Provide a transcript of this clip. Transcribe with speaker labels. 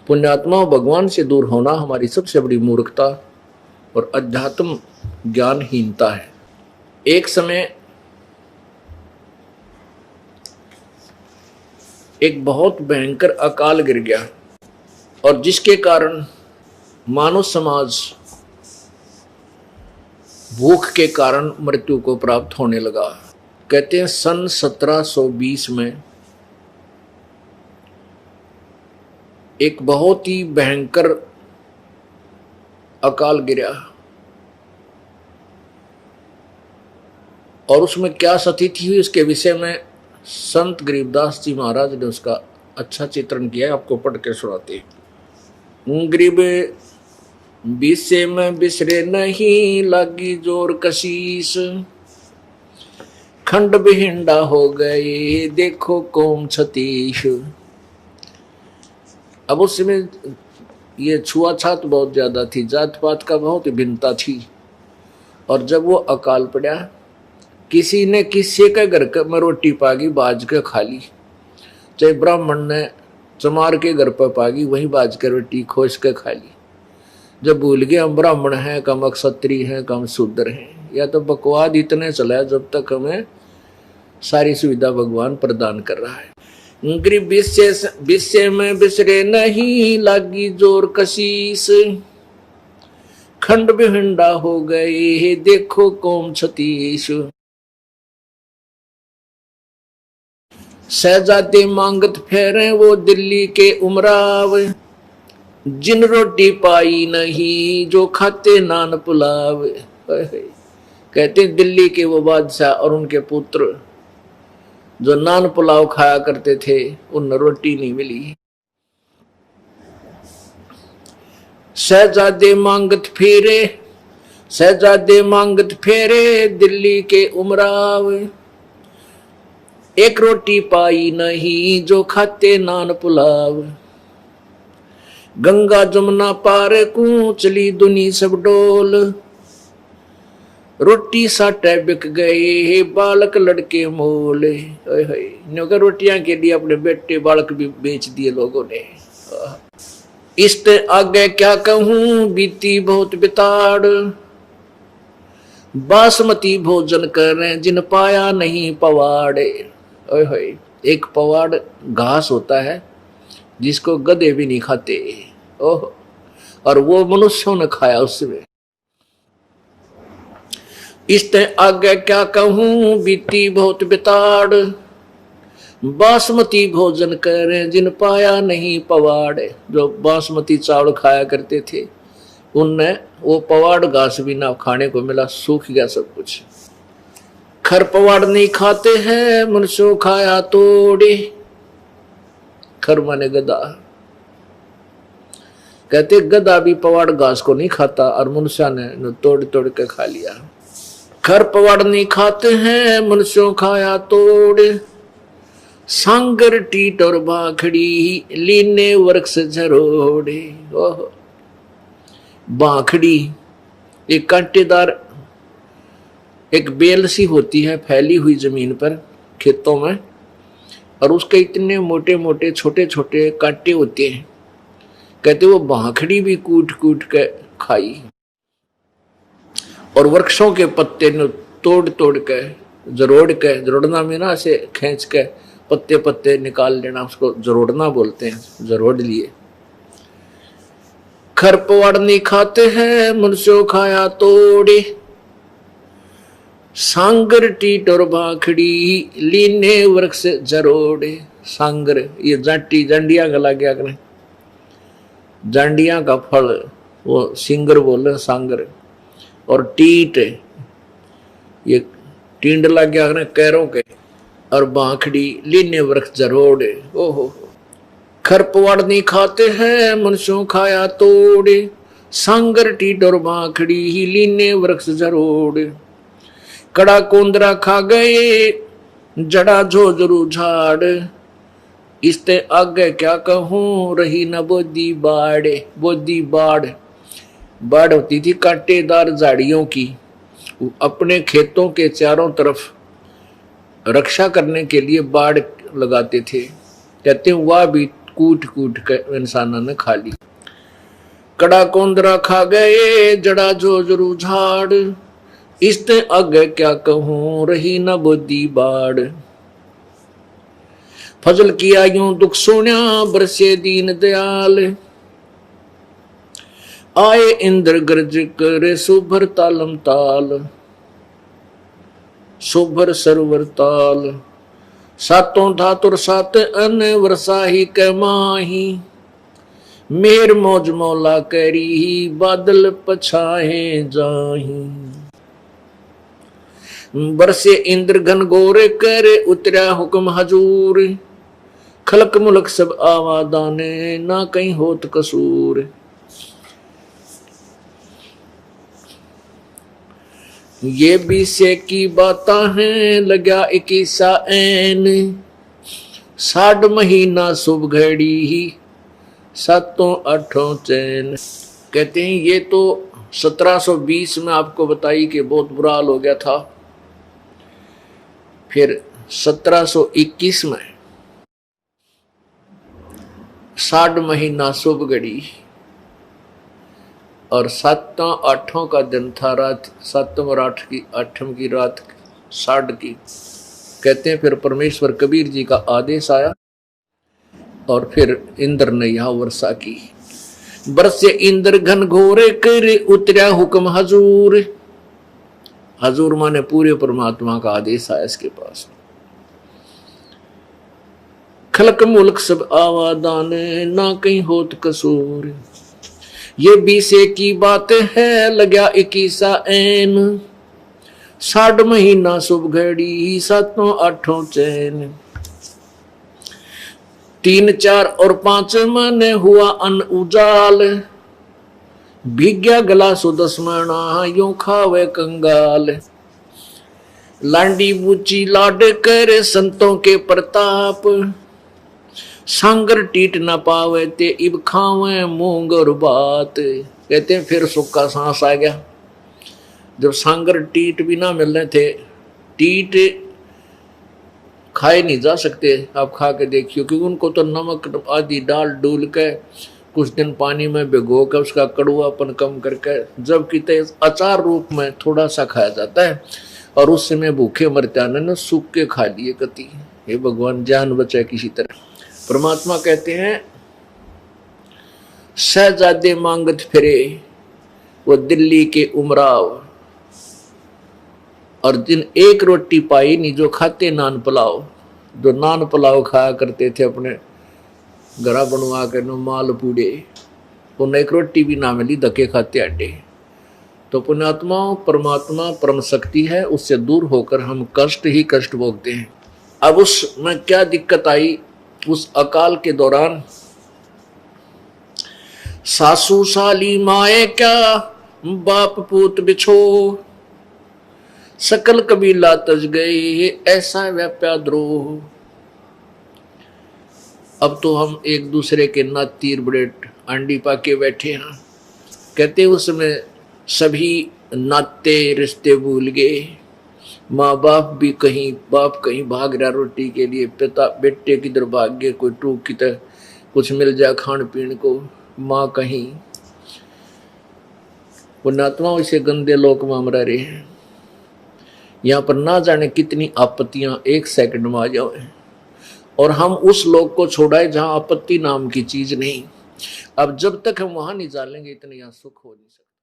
Speaker 1: पुण्यात्मा भगवान से दूर होना हमारी सबसे बड़ी मूर्खता और अध्यात्म ज्ञानहीनता है। एक समय एक बहुत भयंकर अकाल गिर गया और जिसके कारण मानव समाज भूख के कारण मृत्यु को प्राप्त होने लगा। कहते हैं सन 1720 में एक बहुत ही भयंकर अकाल गिरा और उसमें क्या स्थिति हुई उसके विषय में संत गरीबदास जी महाराज ने उसका अच्छा चित्रण किया है। आपको पढ़ के सुनाते हैं। गरीब विषय में बिसरे नहीं लगी जोर कशीस, खंड बिहिंडा हो गए देखो कौम छतीश। अब उस समय ये छुआछात बहुत ज्यादा थी, जात पात का बहुत भिन्नता थी। और जब वो अकाल पड़ा किसी ने किसी के घर में रोटी पागी बाज के खा ली, चाहे ब्राह्मण ने चमार के घर पर पागी वही बाज के रोटी खोज के खा ली। जब भूल गए हम ब्राह्मण हैं कम क्षत्रिय हैं कम शूद्र हैं, या तो बकवाद इतने चला जब तक हमें सारी सुविधा भगवान प्रदान कर रहा है। गरीब विषय में बिसरे नहीं लागी जोर कशीस, खंड बिहिंडा हो गए देखो कौम छतीश। शहजादे मांगत फेरे वो दिल्ली के उमराव, जिन रोटी पाई नहीं जो खाते नान पुलाव। कहते दिल्ली के वो बादशाह और उनके पुत्र जो नान पुलाव खाया करते थे उन रोटी नहीं मिली। शहजादे मांगत फेरे दिल्ली के उमराव, एक रोटी पाई नहीं जो खाते नान पुलाव। गंगा जमुना पार को चली दुनी सब डोल, रोटी साटे बिक गए बालक लड़के मोल। रोटियां के लिए अपने बेटे बालक भी बेच दिए लोगों ने। इससे आगे क्या कहूं बीती बहुत बिताड़, बासमती भोजन करें जिन पाया नहीं पवाड़। एक पवाड़ घास होता है जिसको गधे भी नहीं खाते, ओह, और वो मनुष्यों ने खाया उसमें। इसते आगे क्या कहूं बीती बहुत बिताड़, बासमती भोजन करें जिन पाया नहीं पवाड़। जो बासमती चावल खाया करते थे उनने वो पवाड़ घास भी ना खाने को मिला, सूख गया सब कुछ। खर पवाड़ नहीं खाते हैं मनुष्यों खाया तोड़े, खर माने गधा। कहते गधा भी पवाड़ घास को नहीं खाता और मनुष्य ने तोड़ तोड़ के खा लिया। खर पवाड़ नहीं खाते हैं मनुष्यों खाया तोड़, सांगर टीट और बाखड़ी लीने वृक्ष झरोड़े। ओह, बाखड़ी एक कांटेदार एक बेल सी होती है फैली हुई जमीन पर खेतों में, और उसके इतने मोटे मोटे छोटे छोटे कांटे होते हैं। कहते वो बाखड़ी भी कूट कूट के खाई, और वृक्षों के पत्ते ने तोड़ तोड़ के जरोड़ना में ना ऐसे खींच के पत्ते पत्ते निकाल लेना, उसको जरोड़ना बोलते हैं, जरोड़ लिए। खर पवाड़ नहीं खाते हैं मनुष्यों खाया तोड़े, सांगर टीट और बाखड़ी लीने वृक्ष जरोड़े। सांगर ये जाटी जांडिया का लग गया करें, जांडिया का फल वो सिंगर बोले सांगर, और टीट ये टींड लग गया करें कैरों के, और बाखड़ी लीने वृक्ष जरोड़े। ओहो, खर पवाड़ नहीं खाते हैं मनुष्यों खाया तोड़े, सांगर टीट और बाखड़ी ही लीने वृक्ष जरोड़े। कड़ा कोंदरा खा गए जड़ा झोझरू झाड़, इसते आगे क्या कहूं रही न बोदी बाड़। बोदी बाड़ होती थी कांटेदार झाड़ियों की, अपने खेतों के चारों तरफ रक्षा करने के लिए बाड़ लगाते थे। कहते हैं वह भी कूट कूट के इंसानों ने खा ली। कड़ा कोंदरा खा गए जड़ा जो जरू झाड़, इसते आगे क्या कहूं रही न बुद्धि बाड़। फजल किया यूं दुख सुन्या बरसे दीन दयाल, आए इंद्र गर्ज करे सुभर तालम ताल। सुभर सरवर ताल सातों धातुर सात अन वर्षा ही कै माही। मेर मौज मौला करी बादल पछाए जाही। बरसे इंद्र घन गोरे करे उतरा हुक्म हजूर, खलक मुलक सब आवादाने ना कहीं होत कसूर। ये बीसे की बातें हैं लग्या 21 ऐन, 60 महीना शुभ घड़ी ही सातों आठों चैन। कहते हैं ये तो 1720 में आपको बताई कि बहुत बुरा हाल हो गया था। फिर 1721 में 60 महीना शुभ घड़ी और सातों आठों का दिन था, रात 7 और 8 की रात 60 की। कहते हैं फिर परमेश्वर कबीर जी का आदेश आया और फिर इंद्र ने यहां वर्षा की। बरसे इंद्र घन घोरे करे उतरा हुक्म हजूर। हजूर माने पूरे परमात्मा का आदेश आया इसके पास। खलक मुल्क सब आवादान ना कहीं होत कसूर। ये बीसे की बात है लग्या 21 ऐन, 60 महीना शुभ घड़ी सातों आठों चैन। 3, 4 और 5 मने हुआ अन उजाल, भीग्या गला सुदस्मणा यूं खावे कंगाल। लांडी बूची लाड करे संतों के प्रताप, सांगर टीट न पावे ते इब खावे मूंग और बात। कहते हैं फिर सुक्का सांस आ गया जब सांगर टीट भी ना मिल रहे थे। टीट खाए नहीं जा सकते, आप खा के देखियो, क्योंकि उनको तो नमक आदि डाल डूल के कुछ दिन पानी में भिगो कर उसका कड़वापन कम करके जब किते अचार रूप में थोड़ा सा खाया जाता है और उस समय भूखे मरते आने न सूख के खा लिए कति। हे भगवान जान बचाए किसी तरह। परमात्मा कहते हैं शहजादे मांगत फिरे वो दिल्ली के उमराव, और जिन एक रोटी पाई नहीं जो खाते नान पुलाव। जो नान पुलाव खाया करते थे अपने घरा बनवा कर माल पूड़े, उन्हें एक रोटी भी ना मिली, धक्के खाते अड्डे। तो पुण्यात्माओं परमात्मा परम शक्ति है, उससे दूर होकर हम कष्ट ही कष्ट भोगते हैं। अब उसमें क्या दिक्कत आई, उस अकाल के दौरान सासू साली माए क्या बाप पूत बिछो, सकल कबीला तज गए ऐसा व्याप्या द्रोह। अब तो हम एक दूसरे के ना तीर बड़े आंडी पाके बैठे हैं। कहते उसमें सभी नाते रिश्ते भूल गए, माँ बाप भी कहीं, बाप कहीं भाग रहा रोटी के लिए, पिता बेटे किधर भाग गए, कोई टूक की तरह कुछ मिल जाए खान पीने को, माँ कहीं। पुण्यात्माओं इसे गंदे लोक में हम रह रहे हैं। यहाँ पर ना जाने कितनी आपत्तियां एक सेकंड में आ जाए और हम उस लोक को छोड़ाए जहां आपत्ति नाम की चीज नहीं। अब जब तक हम वहां नहीं जानेंगे इतने यहाँ सुख हो नहीं सकता।